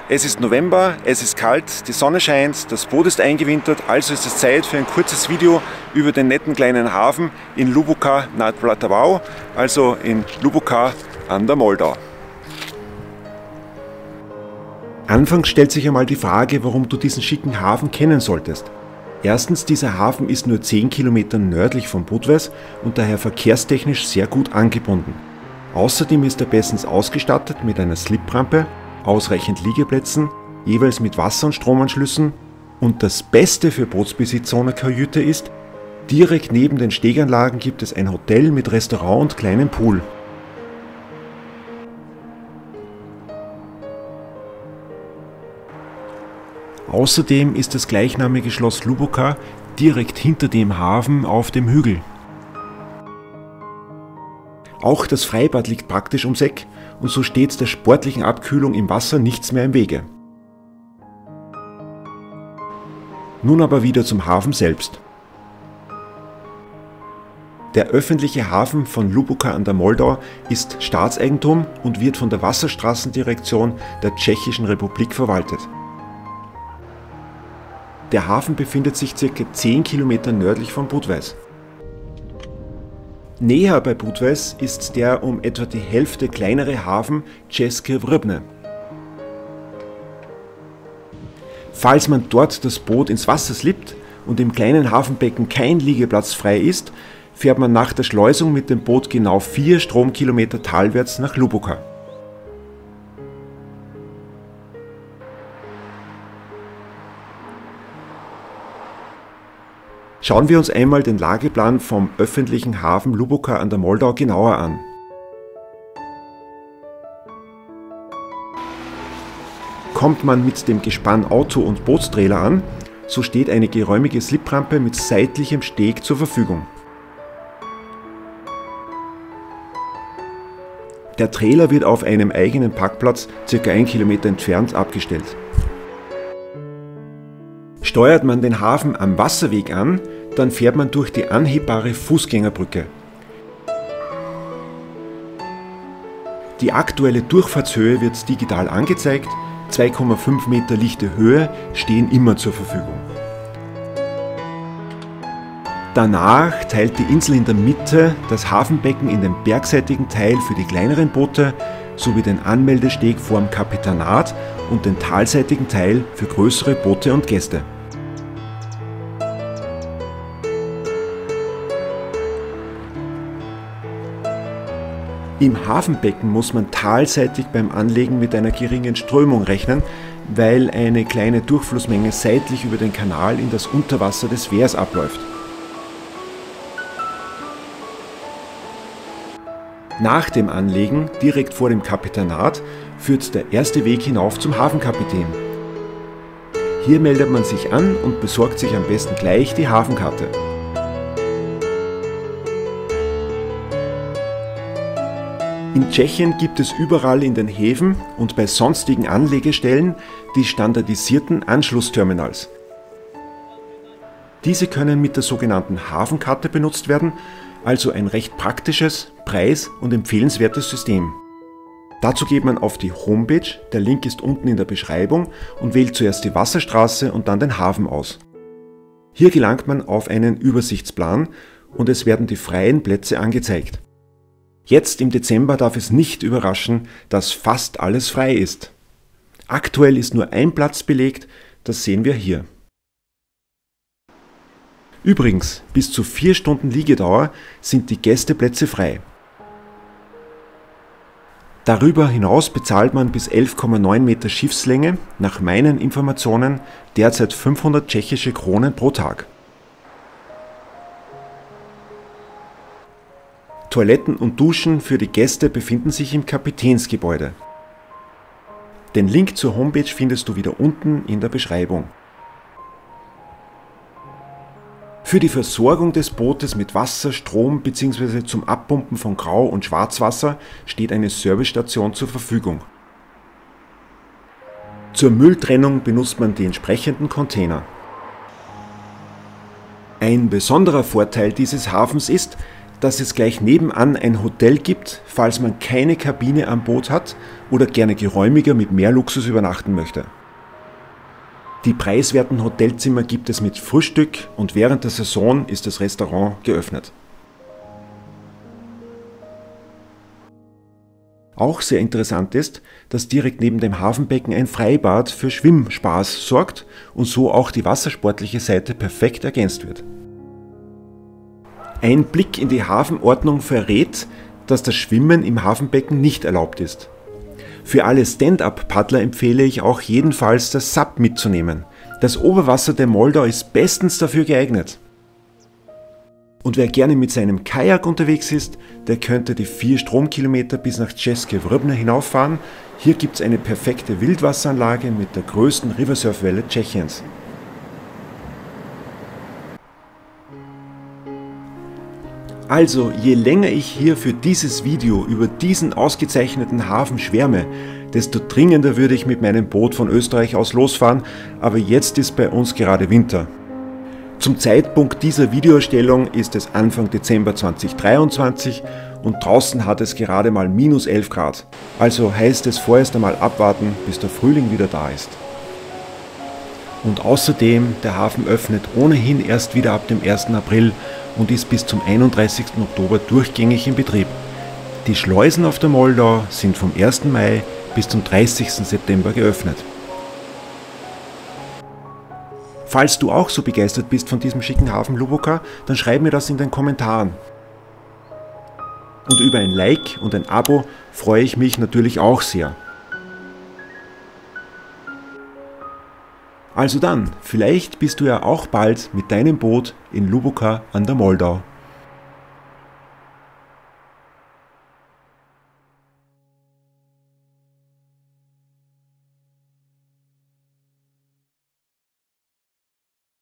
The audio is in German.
Es ist November, es ist kalt, die Sonne scheint, das Boot ist eingewintert, also ist es Zeit für ein kurzes Video über den netten kleinen Hafen in Luboka nad Vltavou, also in Luboka an der Moldau. Anfangs stellt sich einmal die Frage, warum du diesen schicken Hafen kennen solltest. Erstens, dieser Hafen ist nur 10 Kilometer nördlich von Budweis und daher verkehrstechnisch sehr gut angebunden. Außerdem ist er bestens ausgestattet mit einer Sliprampe, ausreichend Liegeplätzen, jeweils mit Wasser- und Stromanschlüssen, und das Beste für Bootsbesitzer ohne Kajüte ist, direkt neben den Steganlagen gibt es ein Hotel mit Restaurant und kleinem Pool. Außerdem ist das gleichnamige Schloss Luboka direkt hinter dem Hafen auf dem Hügel. Auch das Freibad liegt praktisch ums Eck und so steht der sportlichen Abkühlung im Wasser nichts mehr im Wege. Nun aber wieder zum Hafen selbst. Der öffentliche Hafen von Luboka an der Moldau ist Staatseigentum und wird von der Wasserstraßendirektion der Tschechischen Republik verwaltet. Der Hafen befindet sich ca. 10 Kilometer nördlich von Budweis. Näher bei Budweis ist der um etwa die Hälfte kleinere Hafen České Vrbně. Falls man dort das Boot ins Wasser slippt und im kleinen Hafenbecken kein Liegeplatz frei ist, fährt man nach der Schleusung mit dem Boot genau 4 Stromkilometer talwärts nach Luboka. Schauen wir uns einmal den Lageplan vom öffentlichen Hafen Luboka an der Moldau genauer an. Kommt man mit dem Gespann Auto- und Bootstrailer an, so steht eine geräumige Sliprampe mit seitlichem Steg zur Verfügung. Der Trailer wird auf einem eigenen Parkplatz ca. 1 Kilometer entfernt abgestellt. Steuert man den Hafen am Wasserweg an, dann fährt man durch die anhebbare Fußgängerbrücke. Die aktuelle Durchfahrtshöhe wird digital angezeigt, 2,5 Meter lichte Höhe stehen immer zur Verfügung. Danach teilt die Insel in der Mitte das Hafenbecken in den bergseitigen Teil für die kleineren Boote sowie den Anmeldesteg vorm Kapitanat und den talseitigen Teil für größere Boote und Gäste. Im Hafenbecken muss man talseitig beim Anlegen mit einer geringen Strömung rechnen, weil eine kleine Durchflussmenge seitlich über den Kanal in das Unterwasser des Wehrs abläuft. Nach dem Anlegen, direkt vor dem Kapitanat, führt der erste Weg hinauf zum Hafenkapitän. Hier meldet man sich an und besorgt sich am besten gleich die Hafenkarte. In Tschechien gibt es überall in den Häfen und bei sonstigen Anlegestellen die standardisierten Anschlussterminals. Diese können mit der sogenannten Hafenkarte benutzt werden, also ein recht praktisches, preis- und empfehlenswertes System. Dazu geht man auf die Homepage, der Link ist unten in der Beschreibung, und wählt zuerst die Wasserstraße und dann den Hafen aus. Hier gelangt man auf einen Übersichtsplan und es werden die freien Plätze angezeigt. Jetzt im Dezember darf es nicht überraschen, dass fast alles frei ist. Aktuell ist nur ein Platz belegt, das sehen wir hier. Übrigens, bis zu 4 Stunden Liegedauer sind die Gästeplätze frei. Darüber hinaus bezahlt man bis 11,9 Meter Schiffslänge, nach meinen Informationen derzeit 500 tschechische Kronen pro Tag. Toiletten und Duschen für die Gäste befinden sich im Kapitänsgebäude. Den Link zur Homepage findest du wieder unten in der Beschreibung. Für die Versorgung des Bootes mit Wasser, Strom bzw. zum Abpumpen von Grau- und Schwarzwasser steht eine Servicestation zur Verfügung. Zur Mülltrennung benutzt man die entsprechenden Container. Ein besonderer Vorteil dieses Hafens ist, dass es gleich nebenan ein Hotel gibt, falls man keine Kabine am Boot hat oder gerne geräumiger mit mehr Luxus übernachten möchte. Die preiswerten Hotelzimmer gibt es mit Frühstück und während der Saison ist das Restaurant geöffnet. Auch sehr interessant ist, dass direkt neben dem Hafenbecken ein Freibad für Schwimmspaß sorgt und so auch die wassersportliche Seite perfekt ergänzt wird. Ein Blick in die Hafenordnung verrät, dass das Schwimmen im Hafenbecken nicht erlaubt ist. Für alle Stand-Up-Paddler empfehle ich auch jedenfalls das SUP mitzunehmen. Das Oberwasser der Moldau ist bestens dafür geeignet. Und wer gerne mit seinem Kajak unterwegs ist, der könnte die 4 Stromkilometer bis nach České Vrbna hinauffahren. Hier gibt es eine perfekte Wildwasseranlage mit der größten Riversurf-Welle Tschechiens. Also, je länger ich hier für dieses Video über diesen ausgezeichneten Hafen schwärme, desto dringender würde ich mit meinem Boot von Österreich aus losfahren, aber jetzt ist bei uns gerade Winter. Zum Zeitpunkt dieser Videoerstellung ist es Anfang Dezember 2023 und draußen hat es gerade mal -11 Grad. Also heißt es vorerst einmal abwarten, bis der Frühling wieder da ist. Und außerdem, der Hafen öffnet ohnehin erst wieder ab dem 1. April und ist bis zum 31. Oktober durchgängig in Betrieb. Die Schleusen auf der Moldau sind vom 1. Mai bis zum 30. September geöffnet. Falls du auch so begeistert bist von diesem schicken Hafen Luboka, dann schreib mir das in den Kommentaren. Und über ein Like und ein Abo freue ich mich natürlich auch sehr. Also dann, vielleicht bist du ja auch bald mit deinem Boot in Luboka an der Moldau.